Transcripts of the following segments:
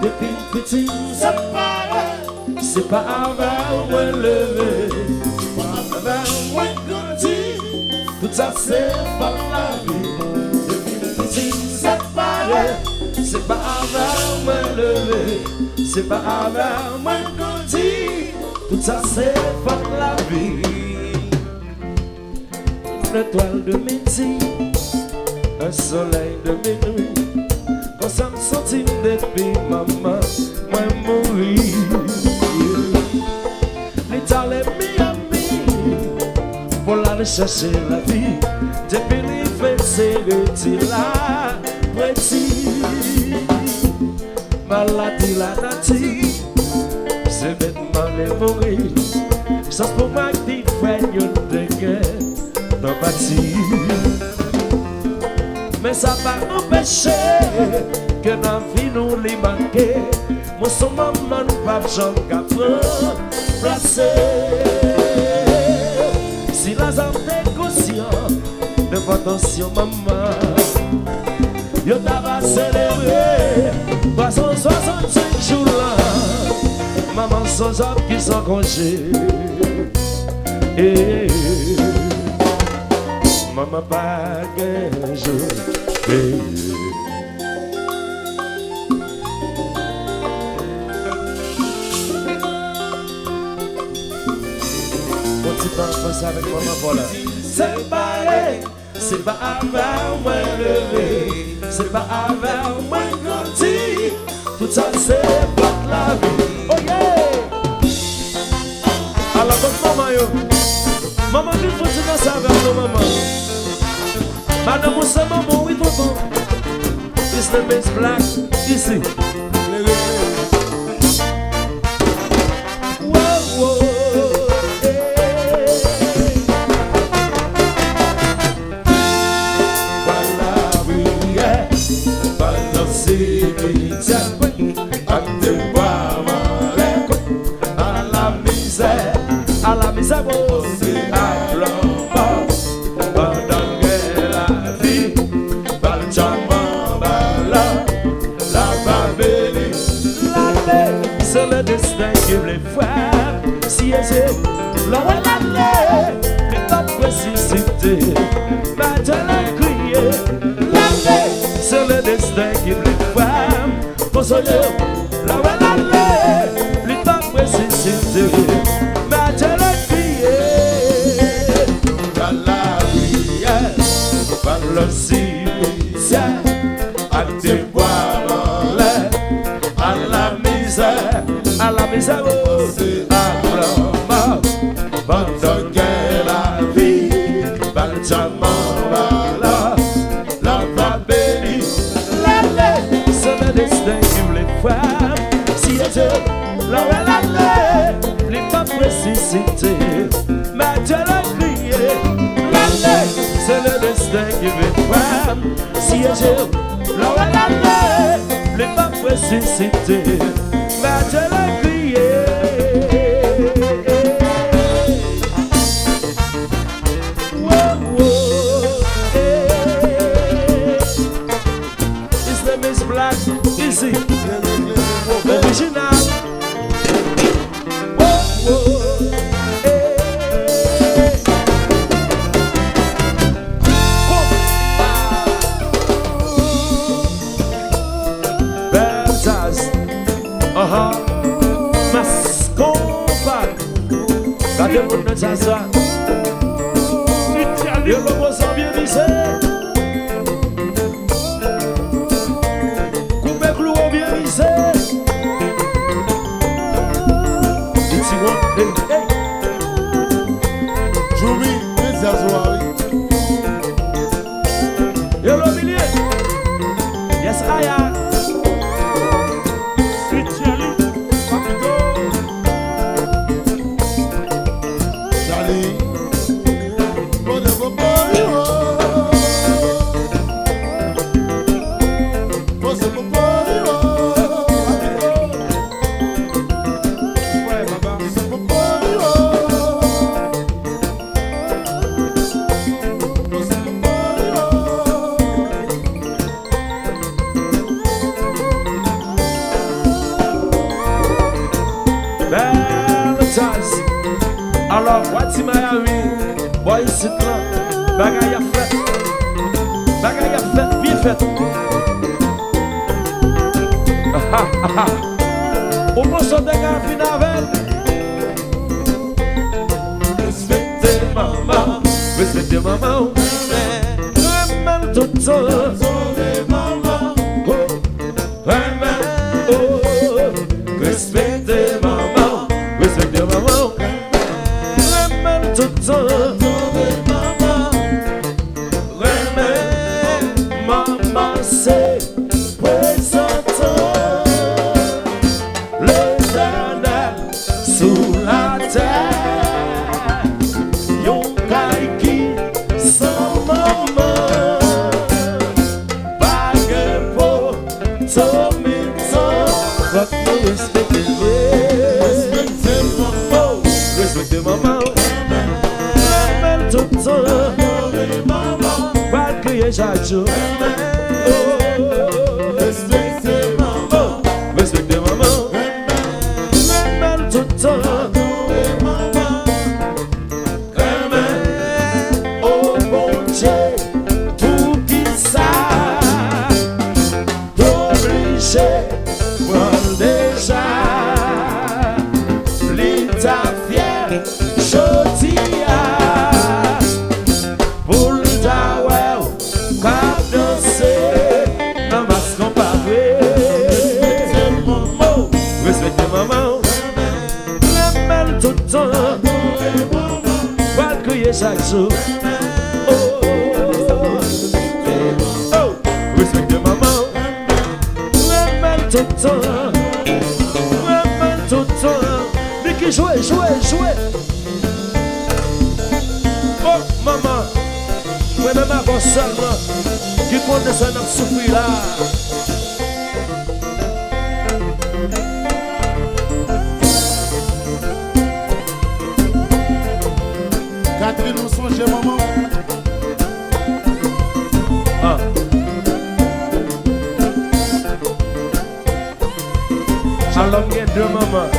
Depuis petit, ça paraît, c'est pas avant moi lever, avant moi grandir, tout ça c'est pas la vie. Depuis petit, ça paraît, c'est pas avant moi lever, c'est pas avant moi grandir, tout ça c'est pas la vie. Une étoile de midi, un soleil de minuit. Quand ça me sentit depuis maman, moi mourir. L'état les Miami, pour aller chercher la vie. Depuis les fêtes, c'est le là, petit. Maladie la nature, c'est bêtement les mourir. Ça se pour ma petite frère, de guerre, dans bâti. Mais ça va empêcher que dans la vie nous les manquer. Moi son maman nous pas Jean Capron placé. Si la zone est conscient de votre attention maman, yo t'ava célébré 365 jours là. Maman sans hommes qui sont congés. Maman pas qu'un jour. Mon petit enfant avec maman voilà. C'est pareil, c'est pas avant moi lever, c'est pas avant moi grandir, tout ça c'est pas la vie. Oh yeah! Alors comme maman yo, maman il faut dire ça avec nos mamans. Madame Moussa, maman, oui, tonton. It's the best black, ici. Wow, wow, hey. Voilà, oui, yeah. Voilà, c'est bien. À te voir, à la misère, bon, c'est à l'homme. C'est le destin qui les frappe. Si c'est l'homme l'année, les papes ressuscités, maintenant crier. L'année, c'est le destin qui les frappe. Consolez, l'homme l'année, les papes ressuscités, maintenant crier. Dans la prière, par le cimetière, à te voir en l'air, à la misère, oh, c'est à l'homme, pendant que la vie, Benjamin va là, la va bénie. L'année, c'est le destin qui les femmes. Si Dieu l'aurait l'année, les papes ressuscités, maintenant crier. L'année, c'est le destin qui les femmes. Si Dieu l'aurait l'année, les papes ressuscités, maintenant crier. Whoa, whoa, hey. His name is Black, easy, original. Whoa, whoa, hey. Baptized, mas compadre, quand le monde s'assoit, et le beau sang bien vissé, coupé clou bien vissé. It's one, hey, hey. Jumi, les assois. Et le milieu, yes I am. Charlie, bon, Alors, Wati Miami, boy, c'est là. Bagaille à fait. Bagaille à fait, bien fait. Au moins, son dégât final. Respectez maman. Respectez maman. Remène tout le temps. Respectez maman. Respectez maman. Respectez maman. Remène tout le temps. Remène maman, c'est présentant l'éternel sous la terre. Yon kaiki sans maman. Bague pour Tommy Tom. Faut que respecter respectez maman. Respectez maman. Remène tout le temps. Pas crier chaque jour. Respectez maman. Respectez maman. Remène tout le temps. Remène au bon Dieu pour qui ça t'oblige prendre déjà l'état fier chotia pour le tawel pas danser dans ma comparée. Respectez maman. Remène tout le temps. Pas crier chaque jour. Oh, respectez maman. Remène tout le temps. Remène tout le temps. Mais qui joue. Oh, maman. Moi-même avant seulement. Qui connaît ça dans souffrir là. Catherine, nous songeons, maman. Ah. Alors, il y a deux mamans.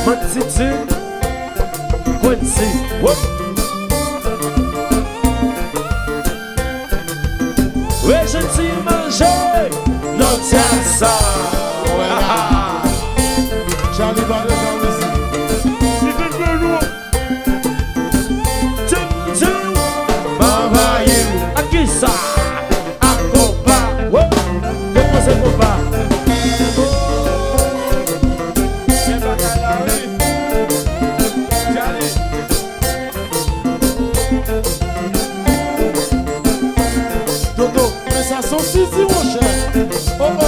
Ma petite, Quincy. Whoop. Oui, je t'ai mangé notre ça. Charlie Barre, Aqui ça, a copa, depois é copa. Dodo, mais ça sont six, mon cher. Oh, oh.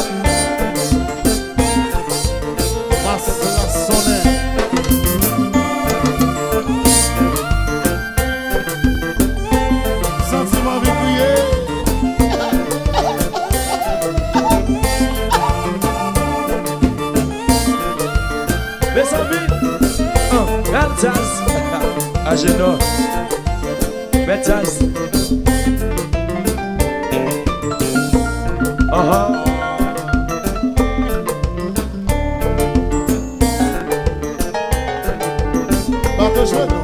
La sonne. Sentiment régulier. Mes amis, Beltas, a genoux, Beltas. Bah, t'es chouette.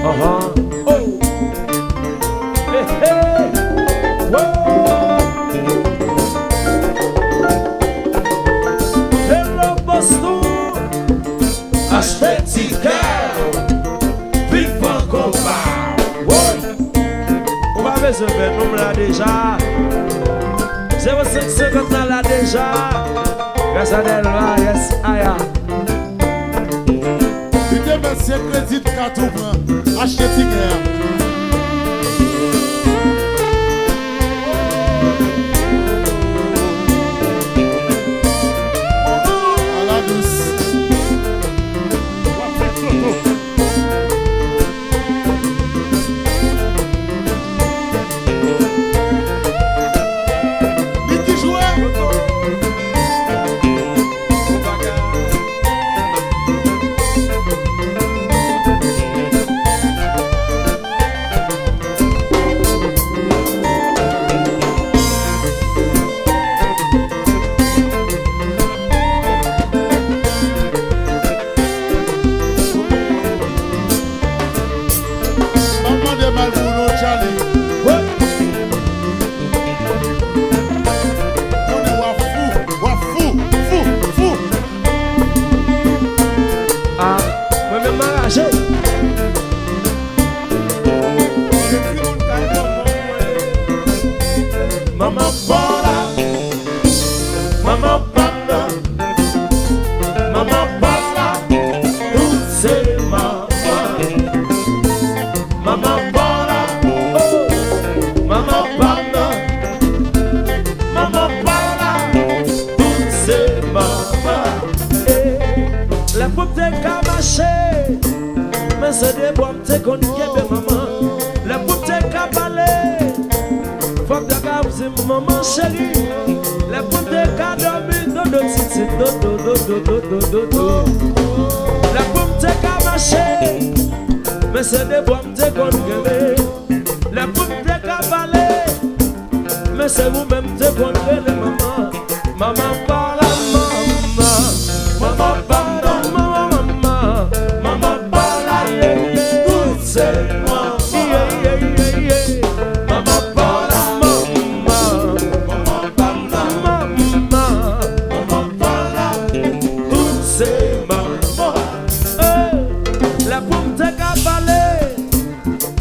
Oh, hey, hey, hello, Boston, Aspetica, Big Fun Copa. On va faire ce nom là déjà. 0550 là déjà. Grâce à Delva, yes, aya. Il te met ses crédits de carte ou prend. Achetez ticket. À la douce. Niki joueur. c'est des bois, t'es qu'on y est, maman. Les bouts t'es cabalé. Faut que t'es maman chérie. Les bouts t'es cadormi, dodo, titi, dodo. Les bouts t'es cabaché. Mais c'est des bois, t'es qu'on y est. Les bouts t'es cabalé. Mais c'est vous-même, t'es qu'on y est, maman. Maman parle à maman. Maman parle à maman. Maman parle à tout c'est moi. Maman parle à maman. Maman parle à maman. Maman parle à tout c'est maman. La pomme te cabalé.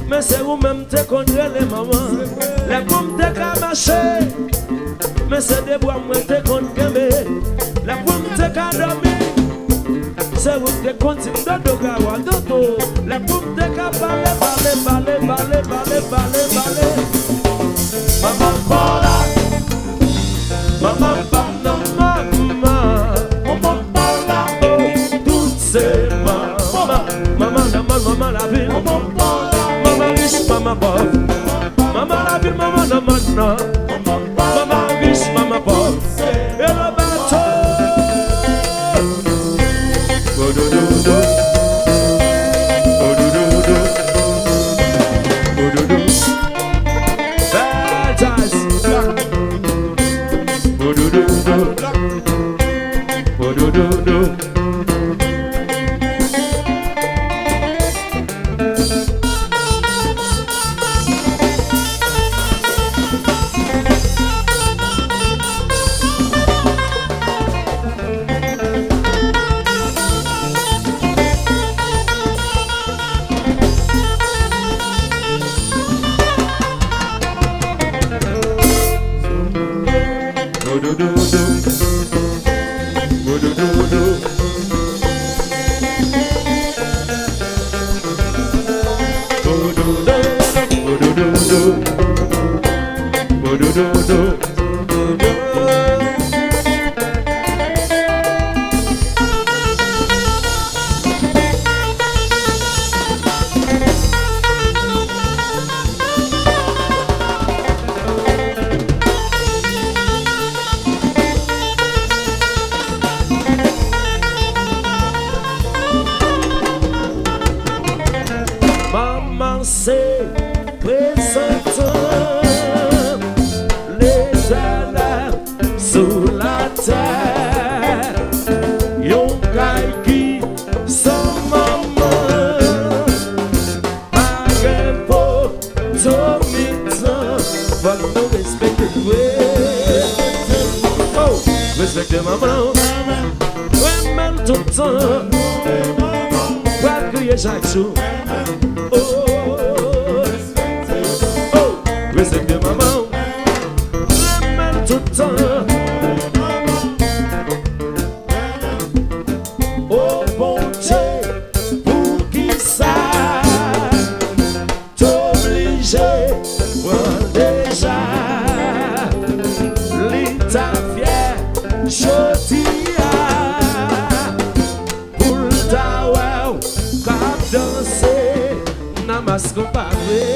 Mais c'est vous-même te connaissez les mamans. La pomme te cabaché. Mais c'est des bois moi te connaissez. La pomme te cadormi. C'est vous qui continuez de gawa dodo. La pomme te cabalé, balé. Maman parla. Maman parla, maman. Maman parla. Tout c'est maman. Maman la ville. Maman riche, maman pauvre. Maman la ville, maman la manna. Maman riche, maman pauvre. Et le bateau. Maman c'est présentant l'éternel sous la terre. Yon kay qui son maman pas pour ton va nous respecter. Oh, respecter maman. Ouais, même tout le temps. Pas crier chaque jour. Respecte maman, même tout le temps. Oh bon Dieu, pour qui ça t'oblige, moi déjà, l'état fier, chotia, pour ta wow, cap danser, namasco pavé.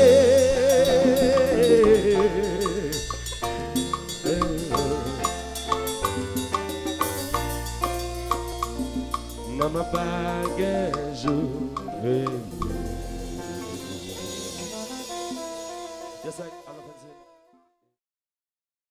Mama bagage Yes, I